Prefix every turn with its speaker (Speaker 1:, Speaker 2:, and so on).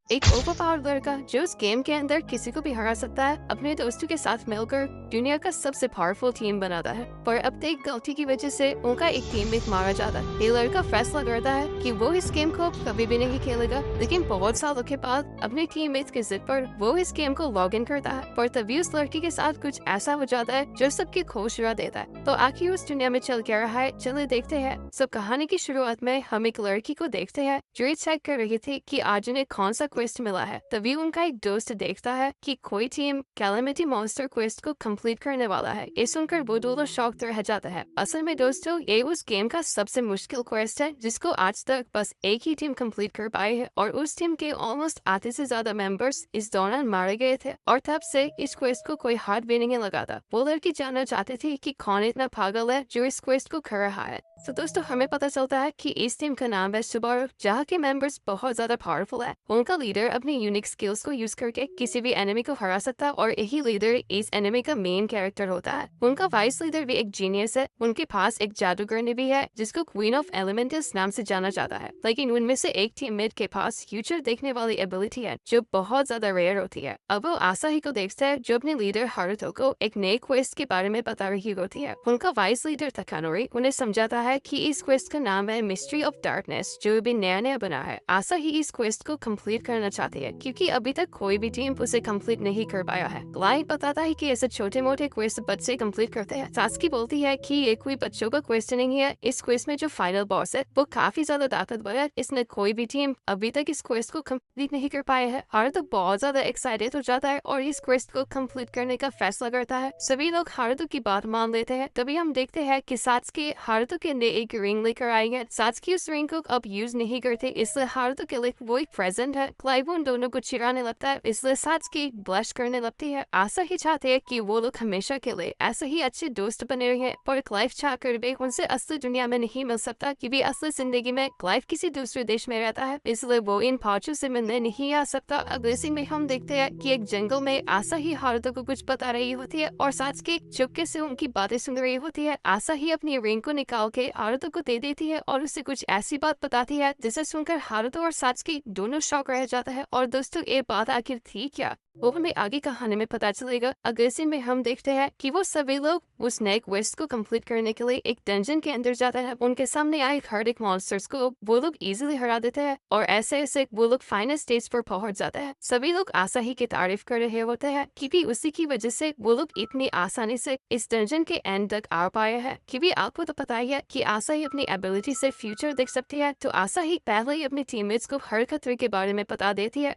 Speaker 1: एक ओवरपावर्ड लड़का जो उस गेम के अंदर किसी को भी हरा सकता है, अपने दोस्तों के साथ मिलकर दुनिया का सबसे पावरफुल टीम बनाता है। पर अब एक गलती की वजह से उनका एक टीममेट मारा जाता है। ये लड़का फैसला करता है कि वो इस गेम को कभी भी नहीं खेलेगा, लेकिन बहुत सालों के बाद अपने टीममेट के जिद पर वो इस गेम को लॉग इन करता है। पर तभी उस लड़की के साथ कुछ ऐसा हो जाता है जो सबकी होश उड़ा देता है। तो आखिर उस दुनिया में चल क्या रहा है, चलिए देखते हैं। सब कहानी की शुरुआत में हम एक लड़की को देखते हैं जो ये चेक कर रही थी कि आज उन्हें कौन सा क्वेस्ट मिला है। तभी उनका एक दोस्त देखता है कि कोई टीम कैलामिटी मॉन्स्टर क्वेस्ट को कंप्लीट करने वाला है। ये सुनकर वो दोनों शॉक रह जाता है। असल में दोस्तों, ये उस गेम का सबसे मुश्किल क्वेस्ट है जिसको आज तक बस एक ही टीम कंप्लीट कर पाई है, और उस टीम के ऑलमोस्ट आधे से ज्यादा मेंबर्स इस दौरान मारे गए थे। और तब से इस क्वेस्ट को कोई हाथ भी नहीं लगाता। वो लड़की जानना चाहती थी कि कौन इतना पागल है जो इस क्वेस्ट को कर रहा है। तो दोस्तों, हमें पता चलता है कि इस टीम का नाम है सुबारू, जहाँ के मेंबर्स बहुत ज्यादा पावरफुल है। उनका लीडर अपनी यूनिक स्किल्स को यूज करके किसी भी एनिमी को हरा सकता है, और यही लीडर इस एनिमी का मेन कैरेक्टर होता है। उनका वाइस लीडर भी एक जीनियस है। उनके पास एक जादूगरनी भी है जिसको क्वीन ऑफ एलिमेंटल्स नाम से जाना जाता है। लेकिन उनमें से एक टीममेट के पास फ्यूचर देखने वाली एबिलिटी है जो बहुत ज्यादा रेयर होती है। अब वो आसाही को देखता है जो अपने लीडर हारुतो को एक नए क्वेस्ट के बारे में बता रही होती है। उनका वाइस लीडर तकानोरी उन्हें समझाता है कि इस क्वेस्ट का नाम है मिस्ट्री ऑफ डार्कनेस, जो अभी नया नया बना है। आशा ही इस क्वेस्ट को कंप्लीट करना चाहती है क्योंकि अभी तक कोई भी टीम उसे कंप्लीट नहीं कर पाया है। क्लाइंट बताता है कि ऐसे छोटे मोटे क्वेस्ट बच्चे कंप्लीट करते हैं। सास्की बोलती है कि ये कोई बच्चों का क्वेस्ट नहीं है। इस क्वेस्ट में जो फाइनल बॉस है वो काफी ज्यादा ताकतवर है, इसमें कोई भी टीम अभी तक इस क्वेस्ट को कंप्लीट नहीं कर पाया है। हारुतो बहुत ज्यादा एक्साइटेड हो जाता है और इस क्वेस्ट को कंप्लीट करने का फैसला करता है। सभी लोग हारुतो की बात मान लेते हैं। तभी हम देखते हैं कि सात्सुकी हारुतो के लिए एक रिंग लेकर आई है। सात्सुकी उस रिंग को अब यूज नहीं करते, इसलिए हारुतो के लिए वो एक प्रेजेंट है। क्लाइव उन दोनों को चिढ़ाने लगता है, इसलिए सात्सुकी ब्लश करने लगती है। आशा ही चाहते हैं कि वो लोग हमेशा के लिए ऐसे ही अच्छे दोस्त बने रहे, पर क्लाइव चाहकर भी उनसे असली दुनिया में नहीं मिल सकता क्योंकि असली जिंदगी में क्लाइव किसी दूसरे देश में रहता है, इसलिए वो इन पांचों से मिलने नहीं आ सकता। अगले सीन में हम देखते हैं कि एक जंगल में आशा ही हारुतो को कुछ बता रही होती है और सात्सुकी चुपके से उनकी बातें सुन रही होती है। आशा ही अपनी रिंग को निकाल के हारुतो को दे देती है और उसे कुछ ऐसी बात बताती है जिसे सुनकर हारुतो और सात्सुकी दोनों शॉक रह जाता है। और दोस्तों, ये बात आखिर थी क्या, वो हमें आगे कहानी में पता चलेगा। अगले सीन में हम देखते हैं कि वो सभी लोग उस नए क्वेस्ट को कंप्लीट करने के लिए एक डंजन के अंदर जाते हैं। उनके सामने आए हर एक मॉन्स्टर्स को वो लोग इजीली हरा देते हैं और ऐसे ऐसे वो लोग फाइनल स्टेज पर पहुंच जाते हैं। सभी लोग आसाही की तारीफ कर रहे होते हैं क्योंकि उसी की वजह से वो लोग इतनी आसानी से इस डंजन के एंड तक आ पाए हैं। क्योंकि आपको तो पता ही है कि आसाही अपनी एबिलिटी से फ्यूचर देख सकती है, तो आसाही पहले ही अपने टीममेट्स को हर खतरे के बारे में बता देती है।